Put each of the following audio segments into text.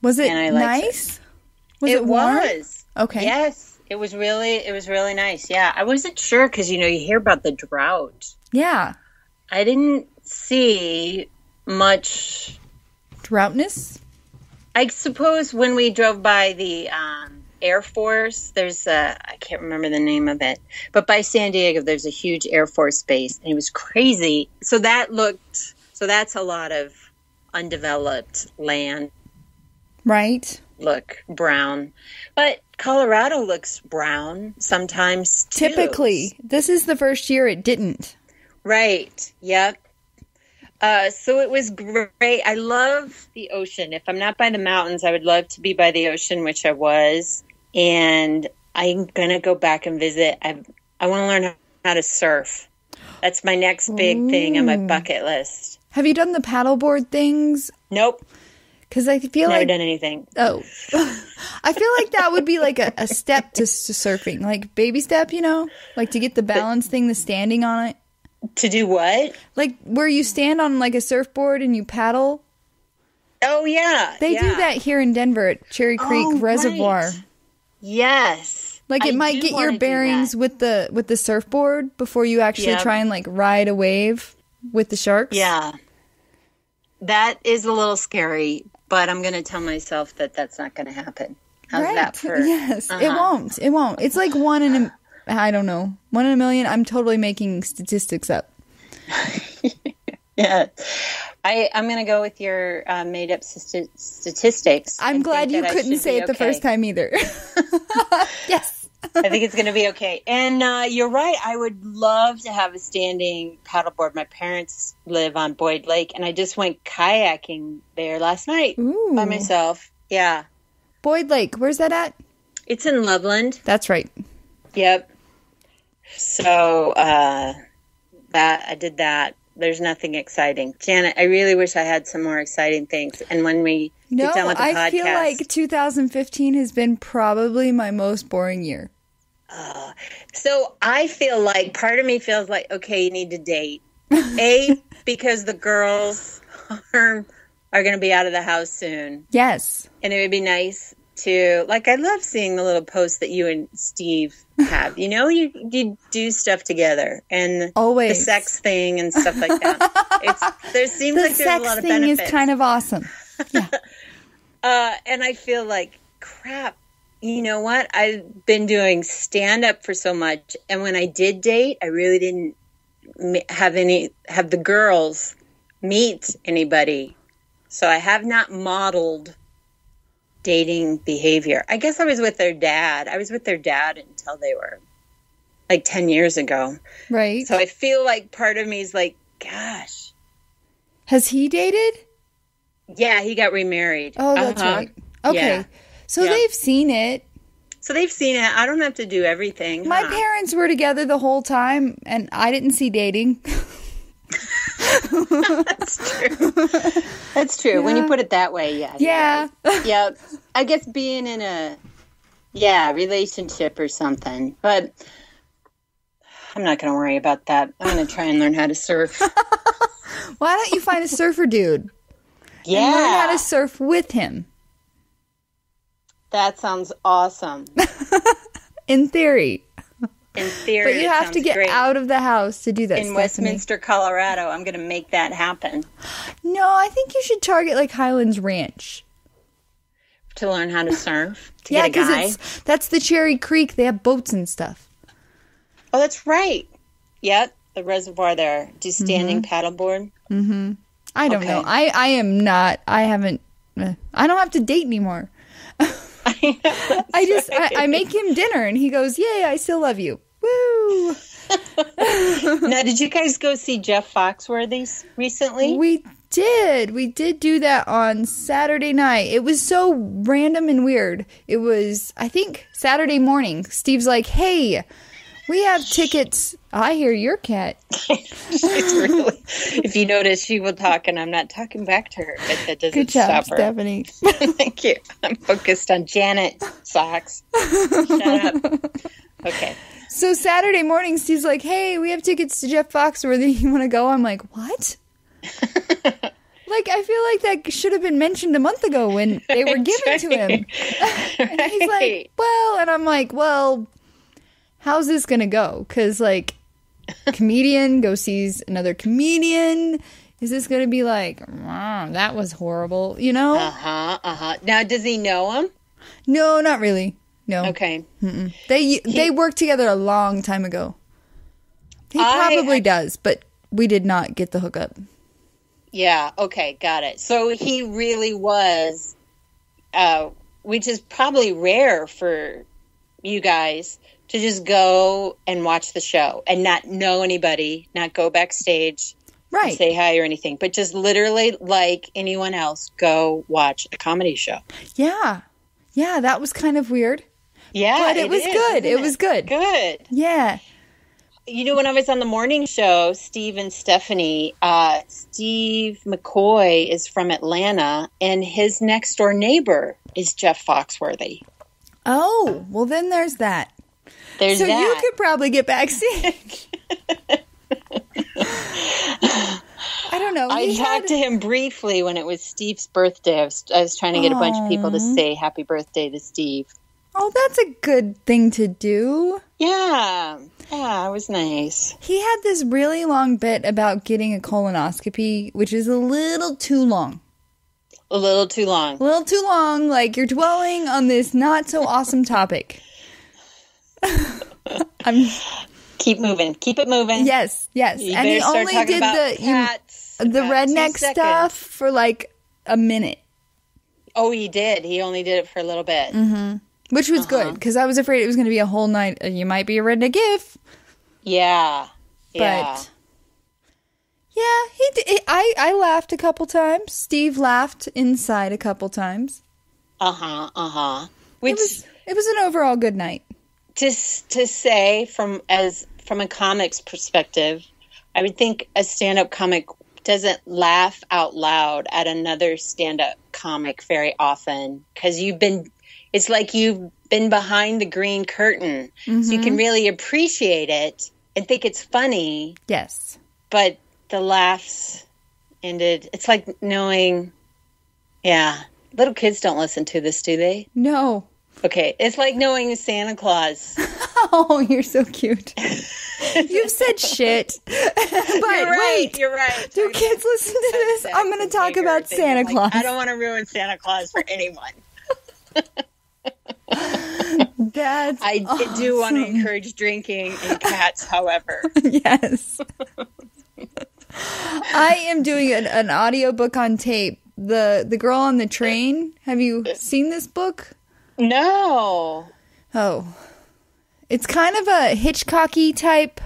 Was it and I liked nice? It warm? Was. Okay. Yes. It was really nice. Yeah. I wasn't sure because, you hear about the drought. Yeah. I didn't see much Droughtness? I suppose when we drove by the Air Force, there's I can't remember the name of it, but by San Diego, there's a huge Air Force base, and it was crazy. So that's a lot of undeveloped land. Right. Look brown. But Colorado looks brown sometimes, too. Typically. This is the first year it didn't. Right. Yep. So it was great. I love the ocean. If I'm not by the mountains, I would love to be by the ocean, which I was. And I'm going to go back and visit. I want to learn how to surf. That's my next big thing on my bucket list. Have you done the paddleboard things? Nope. Because I feel Never like... done anything. Oh. I feel like that would be like a step to surfing. Like baby step, Like to get the balance thing, the standing on it. To do what? Like where you stand on like a surfboard and you paddle. Oh, yeah. They do that here in Denver at Cherry Creek Reservoir. Right. Yes. Like it might get your bearings with the surfboard before you actually try and like ride a wave with the sharks. Yeah. That is a little scary, but I'm going to tell myself that that's not going to happen. How's that for? Yes. It won't. It won't. It's like one in a million. I'm totally making statistics up. Yeah. I'm going to go with your made-up statistics. I'm glad you couldn't say it the first time either. Yes. I think it's going to be okay. And you're right. I would love to have a standing paddleboard. My parents live on Boyd Lake, and I just went kayaking there last night by myself. Yeah. Boyd Lake. Where's that at? It's in Loveland. That's right. Yep. So I did that. There's nothing exciting. Janet, I really wish I had some more exciting things. And when we get done with the podcast... I feel like 2015 has been probably my most boring year. So I feel like, part of me feels like, okay, you need to date. A, because the girls are going to be out of the house soon. Yes. And it would be nice to, like, I love seeing the little posts that you and Steve have. You do stuff together, and always the sex thing and stuff like that. There seems like there's a lot of benefits. The sex thing is kind of awesome. Yeah. And I feel like, crap, you know what? I've been doing stand-up for so much, and when I did date, I really didn't have the girls meet anybody. So I have not modeled dating behavior. I guess I was with their dad. I was with their dad until they were like 10 years ago. Right. So I feel like part of me is like, gosh. Has he dated? Yeah, he got remarried. Oh, that's right. Okay. Yeah. So they've seen it. I don't have to do everything. My parents were together the whole time, and I didn't see dating. That's true. That's true. Yeah. When you put it that way, yeah. Yeah. Right. Yeah. I guess being in a relationship or something. But I'm not going to worry about that. I'm going to try and learn how to surf. Why don't you find a surfer dude? Yeah. And learn how to surf with him. That sounds awesome. In theory. In theory, but you have to get out of the house to do that. In Westminster, Colorado, I'm going to make that happen. No, I think you should target like Highlands Ranch to learn how to surf. To get a guy. Because that's the Cherry Creek. They have boats and stuff. Oh, that's right. Yep, the reservoir there. Do standing paddleboard. Mm-hmm. I don't know. I am not. I haven't. I don't have to date anymore. I make him dinner and he goes, "Yay, I still love you." Woo! Now, did you guys go see Jeff Foxworthy recently? We did. We did do that on Saturday night. It was so random and weird. It was, I think, Saturday morning. Steve's like, "Hey, we have tickets." I hear your cat. She's really, if you notice, she will talk, and I'm not talking back to her, but that doesn't Good job, stop her. Stephanie. Thank you. I'm focused on Janet Socks. Shut up. Okay. So Saturday morning, Steve's like, "Hey, we have tickets to Jeff Foxworthy. You want to go?" I'm like, "What?" Like, I feel like that should have been mentioned a month ago when they were given to him. And he's like, well, and I'm like, well, how's this going to go? Because, like, comedian go sees another comedian. Is this going to be like, that was horrible, you know? Now, does he know him? No, not really. No. Okay. Mm-mm. They worked together a long time ago. He probably does, but we did not get the hookup. Yeah, okay, got it. So he really was, which is probably rare for you guys to just go and watch the show and not know anybody, not go backstage, right? Say hi or anything, but just literally, like anyone else, go watch a comedy show. Yeah, that was kind of weird. Yeah, but it was good. It was good. Good. Yeah. You know, when I was on the morning show, Steve and Stephanie, Steve McCoy is from Atlanta, and his next door neighbor is Jeff Foxworthy. Oh, well, then there's that. So you could probably get backstage. I don't know. I talked to him briefly when it was Steve's birthday. I was trying to get a bunch of people to say happy birthday to Steve. Oh, that's a good thing to do. Yeah, it was nice. He had this really long bit about getting a colonoscopy, which is a little too long. A little too long. Like, you're dwelling on this not so awesome topic. Keep moving. Keep it moving. Yes. And he only did the redneck stuff for like a minute. Oh, he did. He only did it for a little bit. Mm-hmm. Which was good, because I was afraid it was going to be a whole night. You might be a redneck if. Yeah. But, yeah, he did. I laughed a couple times. Steve laughed inside a couple times. Which it was an overall good night. To say from a comic's perspective, I would think a stand-up comic doesn't laugh out loud at another stand-up comic very often, because it's like you've been behind the green curtain. Mm-hmm. So you can really appreciate it and think it's funny. Yes. But the laughs ended. It's like knowing, little kids don't listen to this, do they? No. Okay. It's like knowing Santa Claus. Oh, you're so cute. You've said shit. But you're right. Do kids listen to this? I'm going to talk about Santa Claus. I don't want to ruin Santa Claus for anyone. That's I do want to encourage drinking and cats, however. Yes. I am doing an audiobook on tape. The Girl on the Train. Have you seen this book? No. Oh. It's kind of a Hitchcocky type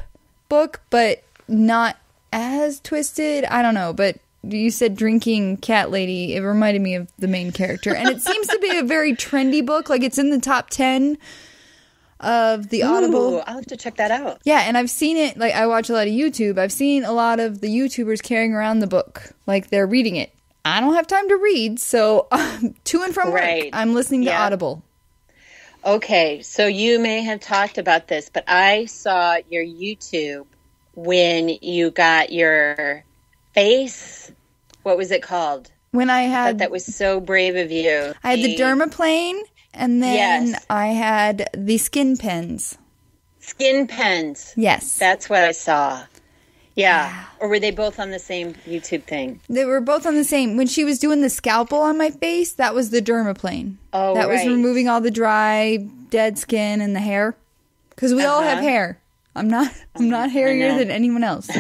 book, but not as twisted. I don't know, but you said drinking cat lady. It reminded me of the main character. And it seems to be a very trendy book. Like, it's in the top 10 of the Audible. I'll have to check that out. Yeah, and I've seen it. Like, I watch a lot of YouTube. I've seen a lot of the YouTubers carrying around the book. Like, they're reading it. I don't have time to read, so to and from work, I'm listening to Audible. Okay, so you may have talked about this, but I saw your YouTube when you got your face. What was it called? When I had... that was so brave of you. I had the dermaplane, and then I had the skin pens. Skin pens. Yes. That's what I saw. Yeah. Or were they both on the same YouTube thing? They were both on the same. When she was doing the scalpel on my face, that was the dermaplane. Oh, that was removing all the dry, dead skin and the hair. Because we all have hair. I'm not hairier than anyone else.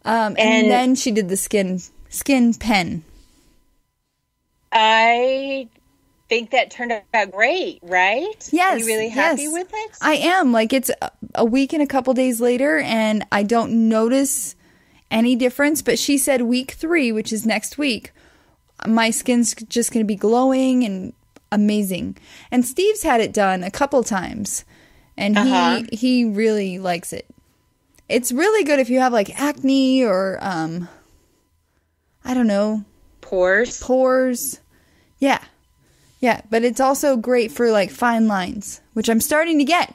And then she did the skin pen. I think that turned out great, right? Yes. Are you really happy with it? I am. Like, it's a week and a couple days later, and I don't notice any difference. But she said week 3, which is next week, my skin's just going to be glowing and amazing. And Steve's had it done a couple times, and he really likes it. It's really good if you have, like, acne or, I don't know. Pores. Yeah. Yeah, but it's also great for, like, fine lines, which I'm starting to get.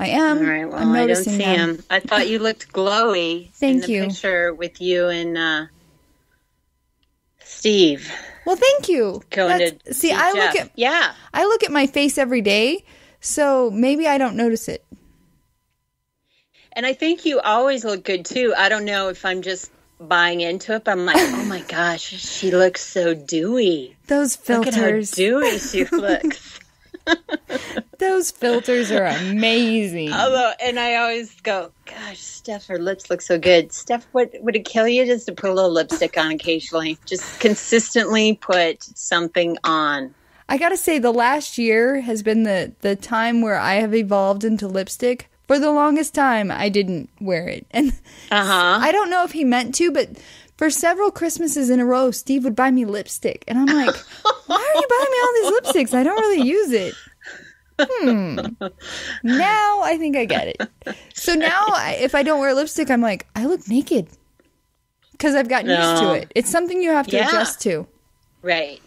I am. All right, well, I'm I don't noticing see them. him. I thought you looked glowy Thank in the you. picture with you and Steve. Well, thank you. Going to see, see I Jeff. I look at my face every day, so maybe I don't notice it. And I think you always look good too. I don't know if I'm just buying into it, but I'm like, oh my gosh, she looks so dewy. Those filters. Look at how dewy she looks. Those filters are amazing. And I always go, gosh, Steph, her lips look so good. Steph, would it kill you just to put a little lipstick on occasionally? Just consistently put something on. I gotta say, the last year has been the time where I have evolved into lipstick. For the longest time, I didn't wear it. And I don't know if he meant to, but for several Christmases in a row, Steve would buy me lipstick. And I'm like, why are you buying me all these lipsticks? I don't really use it. Now I think I get it. So now if I don't wear lipstick, I'm like, I look naked. Because I've gotten used to it. It's something you have to adjust to. Right.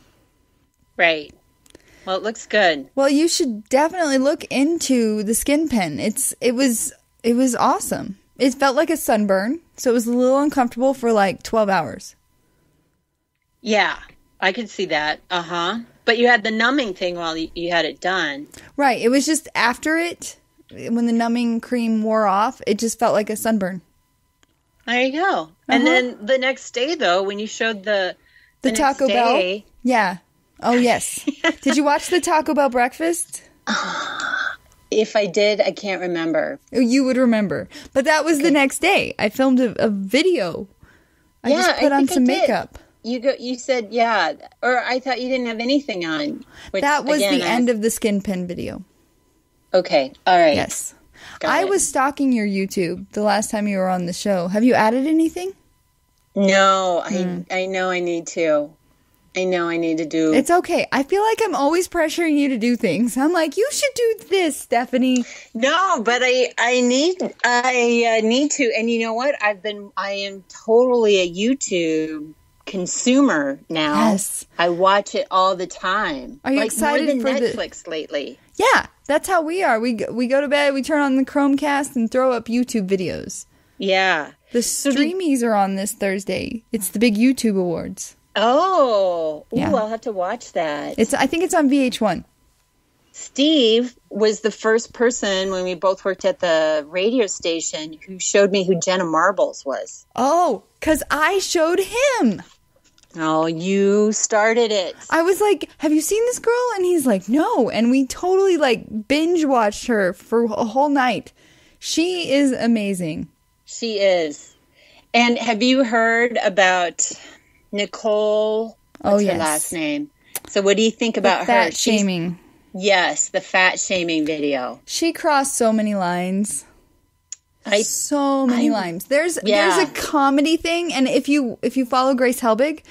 Well, it looks good. Well, you should definitely look into the skin pen. It was awesome. It felt like a sunburn, so it was a little uncomfortable for like 12 hours. Yeah, I could see that. But you had the numbing thing while you had it done. Right. It was just after it, when the numbing cream wore off, it just felt like a sunburn. There you go. And then the next day, though, when you showed the Taco Bell. Yeah. Oh, yes. Did you watch the Taco Bell breakfast? If I did, I can't remember. You would remember. But that was the next day. I filmed a video. I just put on some makeup. You said, yeah. Or I thought you didn't have anything on. Which, that was the end of the skin pen video. Okay. All right. Yes. I was stalking your YouTube the last time you were on the show. Have you added anything? No. I know I need to. I know I need to do... It's okay. I feel like I'm always pressuring you to do things. I'm like, you should do this, Stephanie. No, but I need to. And you know what? I am totally a YouTube consumer now. Yes. I watch it all the time. Are you excited more than for Netflix lately? Yeah, that's how we are. We go to bed, we turn on the Chromecast and throw up YouTube videos. Yeah. The Streamies are on this Thursday. It's the big YouTube awards. Oh, yeah. I'll have to watch that. I think it's on VH1. Steve was the first person when we both worked at the radio station who showed me who Jenna Marbles was. Oh, because I showed him. Oh, you started it. I was like, have you seen this girl? And he's like, no. And we totally like binge watched her for a whole night. She is amazing. She is. And have you heard about Nicole? What's her last name? So what do you think about her? Fat shaming. Yes, the fat shaming video. She crossed so many lines. So many lines. There's a comedy thing, and if you follow Grace Helbig,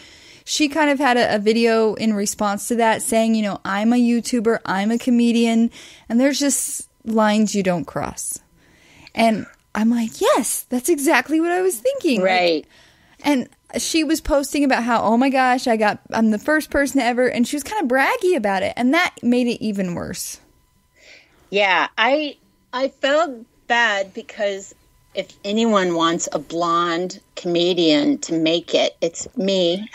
she kind of had a video in response to that saying, I'm a YouTuber, I'm a comedian, and there's just lines you don't cross. And I'm like, yes, that's exactly what I was thinking. Right. And she was posting about how, oh my gosh, I'm the first person ever, and she was kind of braggy about it, and that made it even worse. Yeah, I felt bad because if anyone wants a blonde comedian to make it, it's me.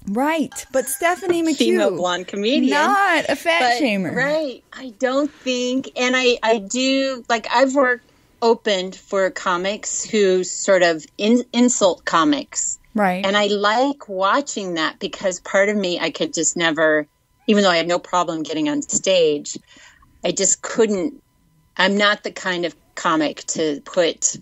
Right, but Stephanie McHugh, female blonde comedian, not a fat shamer. Right, I don't think, and I do, like, I've opened for comics who sort of insult comics. Right. And I like watching that because part of me, I could just never, even though I have no problem getting on stage, I just couldn't, I'm not the kind of comic to put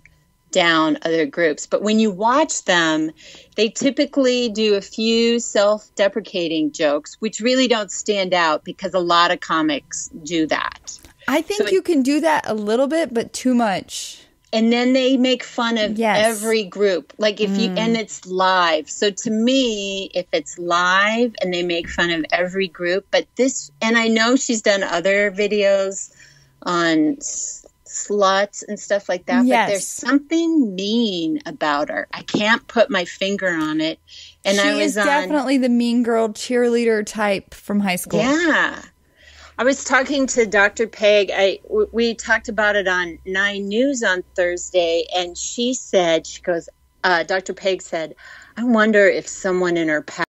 down other groups. But when you watch them, they typically do a few self-deprecating jokes, which really don't stand out because a lot of comics do that. I think you can do that a little bit, but too much. And then they make fun of every group. Like if you, and it's live. So to me, if it's live and they make fun of every group, but this, and I know she's done other videos on sluts and stuff like that, but there's something mean about her. I can't put my finger on it. And she is definitely the mean girl cheerleader type from high school. Yeah. I was talking to Dr. Peg. We talked about it on 9 News on Thursday, and she goes, Dr. Peg said, I wonder if someone in her past